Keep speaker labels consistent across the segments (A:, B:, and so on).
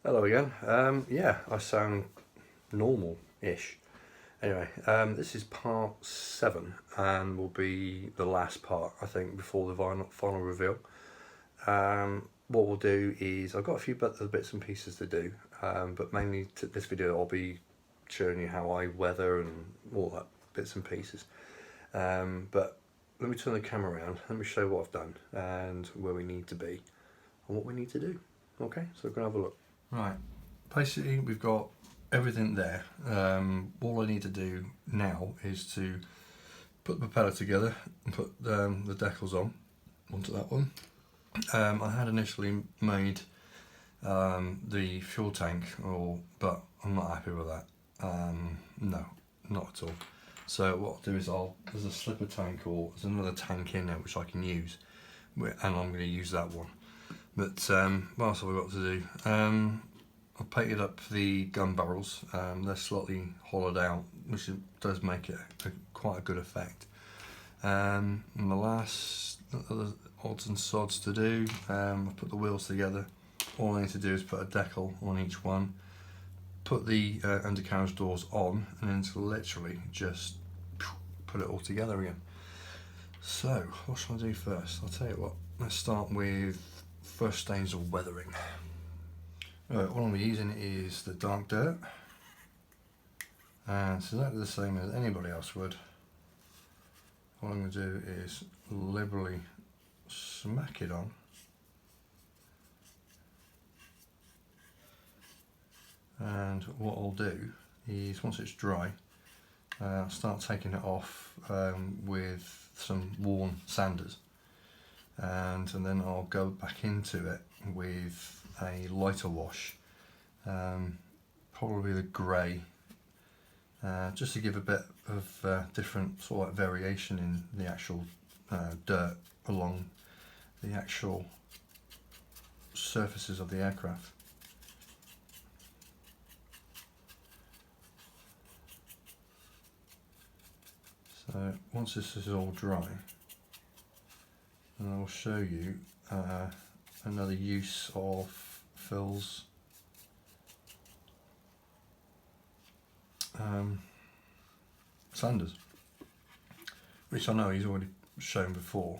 A: Hello again. Yeah, I sound normal-ish. Anyway, this is part 7 and will be the last part, I think, before the final reveal. What we'll do is, I've got a few bits and pieces to do, but mainly this video I'll be showing you how I weather and all that bits and pieces. But let me turn the camera around, let me show you what I've done and where we need to be and what we need to do. Okay, so we're going to have a look. Right, basically we've got everything there. All I need to do now is to put the propeller together and put the decals onto that one. I had initially made the fuel tank, but I'm not happy with that. No, not at all. So what I'll do is there's a slipper tank, or there's another tank in there which I can use, and I'm going to use that one. But what else have I got to do? I've painted up the gun barrels. They're slightly hollowed out, which does make it quite a good effect. And the last other odds and sods to do, I've put the wheels together. All I need to do is put a decal on each one, put the undercarriage doors on, and then it's literally just put it all together again. So, what shall I do first? I'll tell you what, let's start with first stage of weathering. Right, what I'm using is the dark dirt, and it's exactly the same as anybody else would. What I'm going to do is liberally smack it on, and what I'll do is, once it's dry, start taking it off with some worn sanders, and then I'll go back into it with a lighter wash, probably the grey, just to give a bit of different sort of variation in the actual dirt along the actual surfaces of the aircraft. So once this is all dry, then I'll show you another use of Phil's sanders, which I know he's already shown before,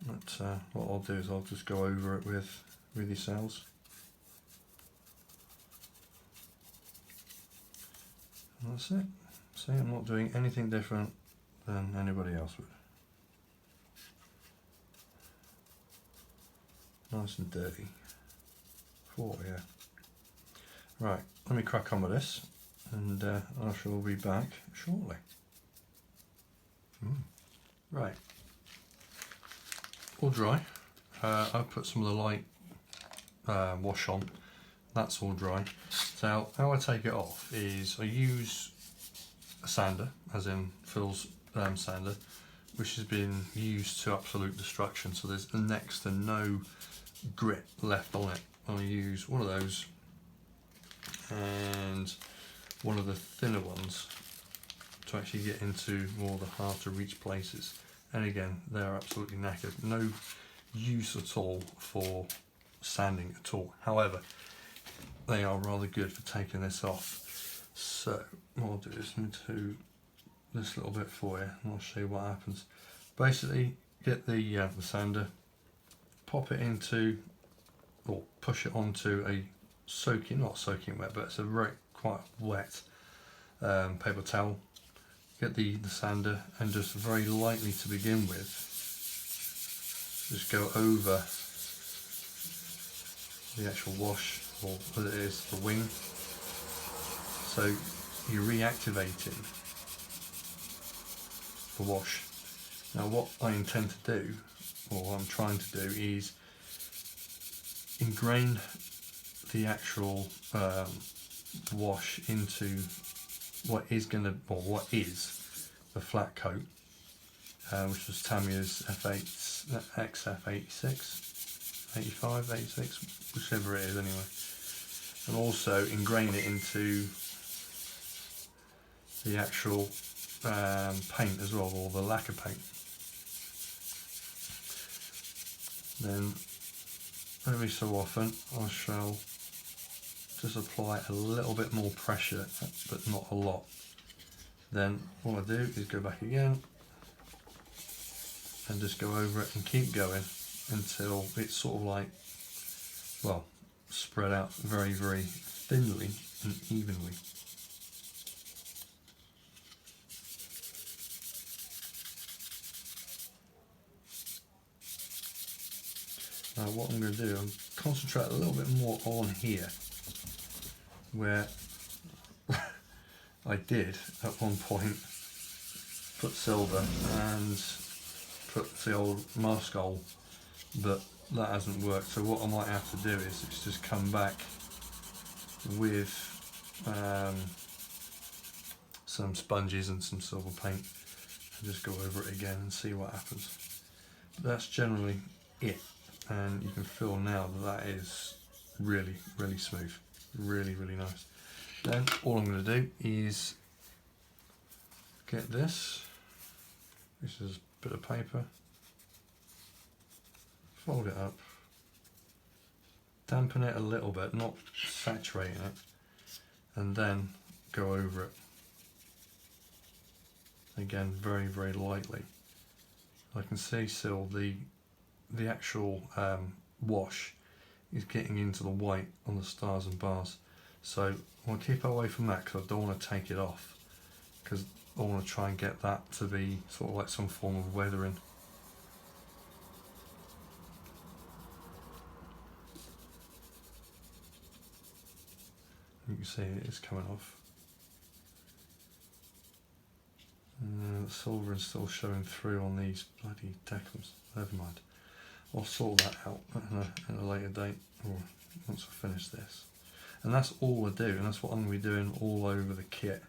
A: but what I'll do is I'll just go over it with yourselves. And that's it. See, I'm not doing anything different than anybody else would. Nice and dirty. Yeah. Right, let me crack on with this, and I shall be back shortly. Right, all dry. I've put some of the light wash on. That's all dry. So how I take it off is I use a sander, as in Phil's sander, which has been used to absolute destruction, so there's next to no grit left on it. I'll use one of those and one of the thinner ones to actually get into more of the hard to reach places, and again they're absolutely knackered. No use at all for sanding at all, however they are rather good for taking this off. So what I'll do is do this little bit for you and I'll show you what happens. Basically get the sander, pop it into, or push it onto a not soaking wet, but it's a very quite wet paper towel. Get the sander and just very lightly to begin with, just go over the actual wash, or as it is, the wing. So you're reactivating the wash. Now what I intend to do, or what I'm trying to do, is ingrain the actual wash into what is the flat coat, which was Tamiya's XF86, 85, 86, whichever it is anyway, and also ingrain it into the actual paint as well, or the lacquer paint. Then every so often I shall just apply a little bit more pressure, but not a lot. Then all I do is go back again and just go over it and keep going until it's sort of like, well, spread out very, very thinly and evenly. Now what I'm going to do, I'm concentrate a little bit more on here, where I did at one point put silver and put the old Marskull, but that hasn't worked. So what I might have to do is just come back with some sponges and some silver paint and just go over it again and see what happens. But that's generally it, and you can feel now that that is really, really smooth, really, really nice. Then all I'm going to do is get this is a bit of paper, fold it up, dampen it a little bit, not saturating it, and then go over it again very, very lightly. I can see still the actual wash is getting into the white on the stars and bars, so I'll keep away from that because I don't want to take it off, because I want to try and get that to be sort of like some form of weathering. You can see it is coming off. The silver is still showing through on these bloody decals. Never mind. I'll sort that out at a later date, or once I finish this. And that's all I do, and that's what I'm going to be doing all over the kit.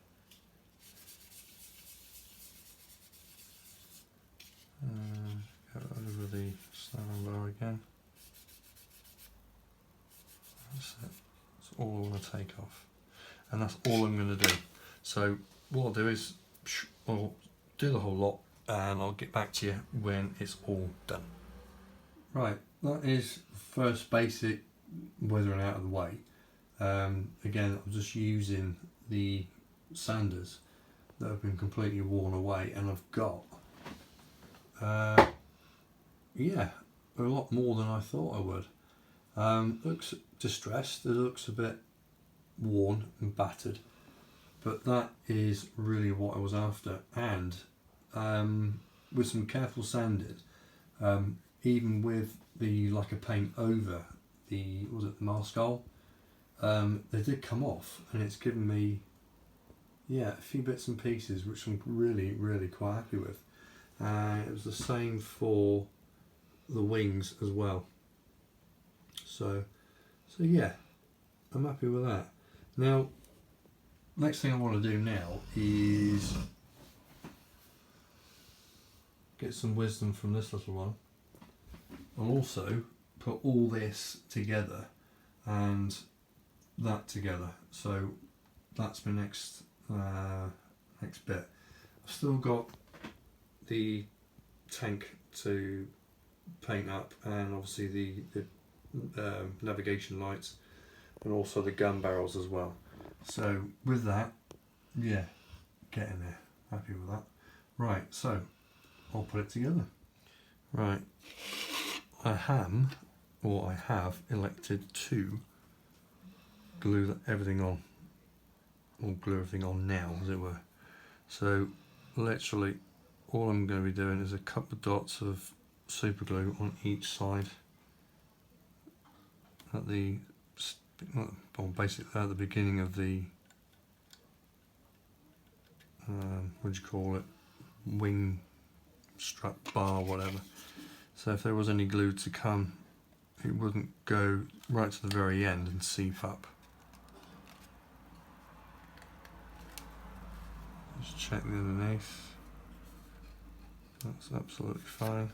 A: Go over the snap bar again. That's it. That's all I want to take off. And that's all I'm going to do. So what I'll do is I'll do the whole lot and I'll get back to you when it's all done. Right, that is first basic weathering out of the way. Again, I'm just using the sanders that have been completely worn away, and I've got yeah, a lot more than I thought I would. Looks distressed, it looks a bit worn and battered, but that is really what I was after. And with some careful sanding, even with the lacquer paint over the, was it the Marskull, they did come off, and it's given me, yeah, a few bits and pieces which I'm really, really quite happy with. It was the same for the wings as well. So yeah, I'm happy with that. Now, next thing I want to do now is get some wisdom from this little one. I'll also put all this together and that together. So that's my next bit. I've still got the tank to paint up, and obviously the navigation lights, and also the gun barrels as well. So with that, yeah, get in there, happy with that. Right, so I'll put it together. Right, I have elected to glue everything on, or glue everything on now, as it were. So literally all I'm going to be doing is a couple of dots of super glue on each side at the, well, basically at the beginning of the what do you call it, wing strap bar, whatever. So if there was any glue to come, it wouldn't go right to the very end and seep up. Just check the underneath. That's absolutely fine.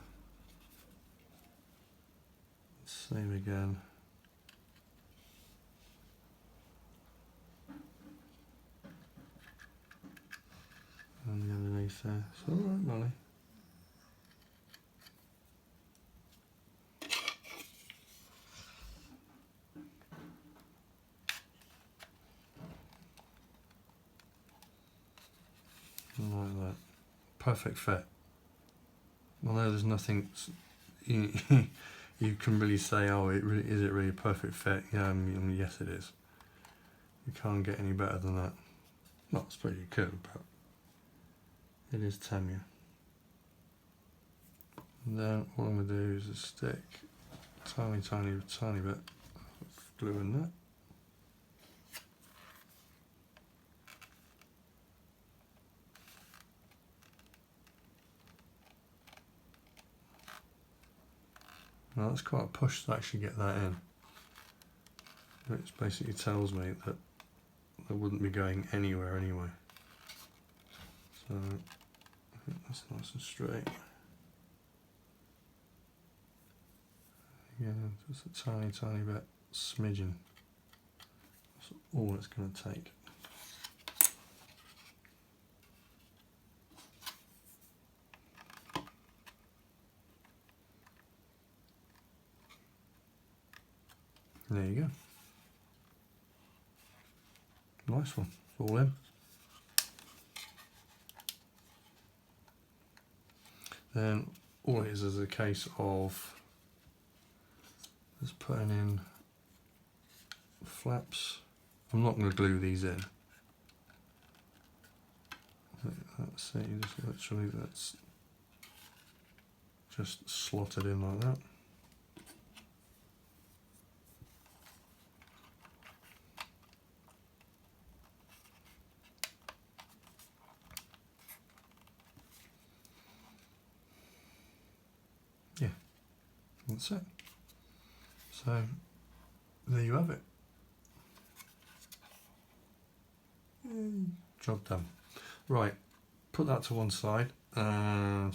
A: Same again. And the underneath there. It's alright, Molly. perfect fit. Although there's nothing you, you can really say, oh, is it really a perfect fit? Yeah, I mean, yes it is. You can't get any better than that. Well, I suppose you could, but it is Tamiya. And then all I'm going to do is just stick a tiny bit of glue in there. Now that's quite a push to actually get that in, which basically tells me that I wouldn't be going anywhere anyway. So I think that's nice and straight. Yeah, just a tiny bit, smidgen. That's all it's going to take. There you go. Nice one. It's all in. Then all it is a case of just putting in flaps. I'm not going to glue these in. Let's see, just literally that's just slotted in like that. Yeah, that's it. So there you have it. Job done. Right, put that to one side, and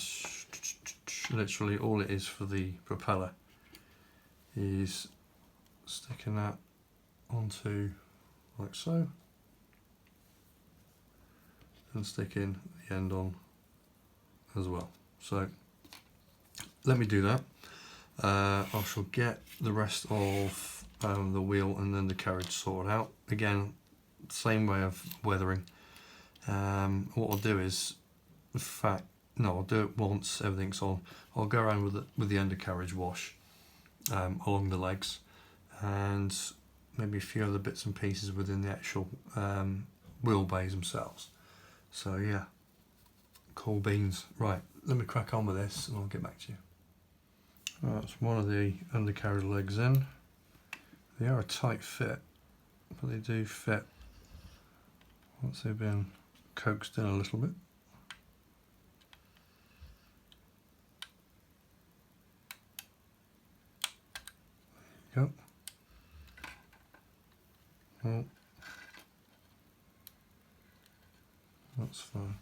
A: literally all it is for the propeller is sticking that onto like so, and sticking the end on as well. So let me do that. I shall get the rest of the wheel and then the carriage sorted out. Again, same way of weathering. What I'll do is, in fact, no, I'll do it once everything's on. I'll go around with the undercarriage wash along the legs, and maybe a few other bits and pieces within the actual wheel bays themselves. So yeah, cool beans. Right, let me crack on with this and I'll get back to you. Right, that's one of the undercarriage legs in. They are a tight fit, but they do fit once they've been coaxed in a little bit. There you go. Oh, that's fine.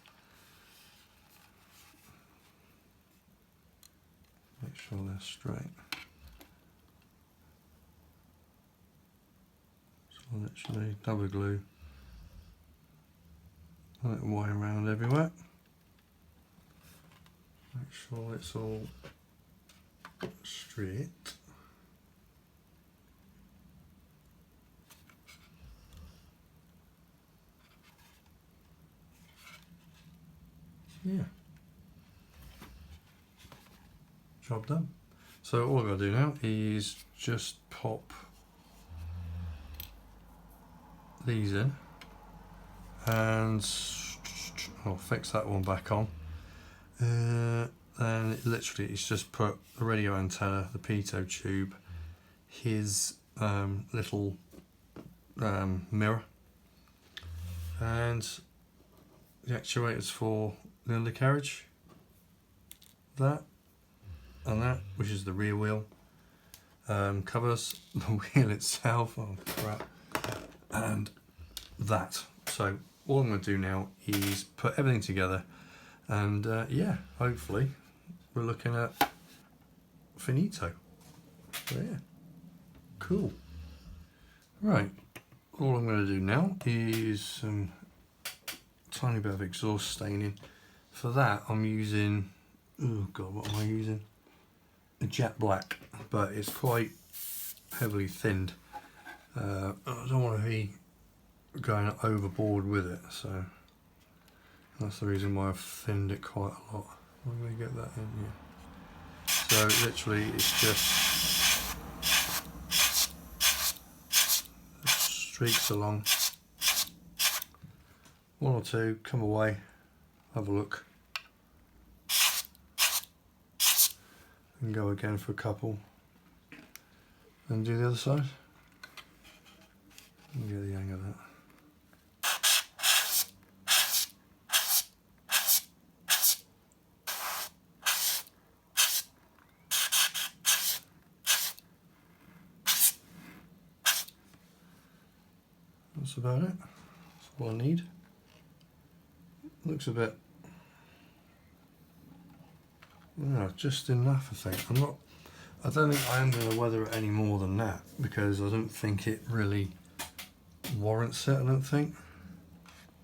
A: Make sure they're straight. So literally double glue. Let it wind around everywhere. Make sure it's all straight. Yeah. Job done. So all I've got to do now is just pop these in, and I'll fix that one back on. Then literally it's just put the radio antenna, the pitot tube, his little mirror, and the actuators for the undercarriage, that and that, which is the rear wheel, covers the wheel itself, oh crap, and that. So all I'm going to do now is put everything together, and yeah, hopefully we're looking at finito. So yeah, cool. Right, all I'm going to do now is some tiny bit of exhaust staining. For that I'm using, oh god, what am I using? A jet black, but it's quite heavily thinned. I don't want to be going overboard with it, so That's the reason why I've thinned it quite a lot. I'm going to get that in here. So literally it's just streaks along. One or two, come away, have a look. And go again for a couple. And do the other side. And get the hang of that. That's about it. That's all I need. Looks a bit, just enough I think. I don't think I am going to weather it any more than that because I don't think it really warrants it, I don't think.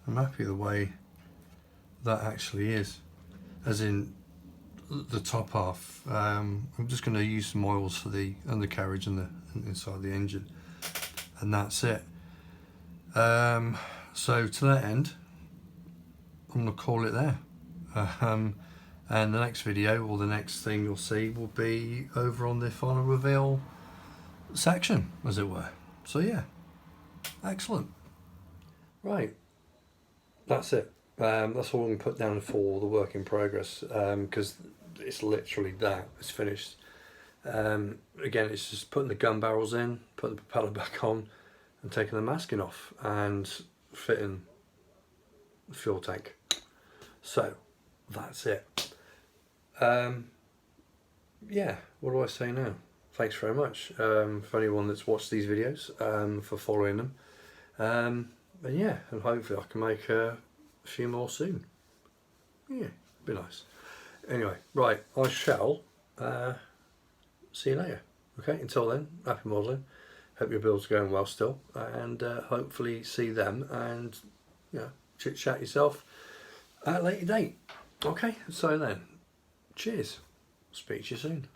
A: I'm happy the way that actually is, as in the top half. I'm just going to use some oils for the undercarriage and the inside the engine, and that's it. So to that end, I'm going to call it there. And the next video, or the next thing you'll see, will be over on the final reveal section, as it were. So yeah, excellent. Right, that's it. That's all I'm going to put down for the work in progress, because it's literally that. It's finished. Again, it's just putting the gun barrels in, putting the propeller back on, and taking the masking off, and fitting the fuel tank. So that's it. Yeah, what do I say now? Thanks very much for anyone that's watched these videos, for following them, and yeah, and hopefully I can make a few more soon. Yeah, be nice. Anyway, right, I shall see you later. Okay, until then, happy modelling. Hope your build's going well still, and hopefully see them and, you know, chit chat yourself at a later date. Okay, so then, cheers. Speak to you soon.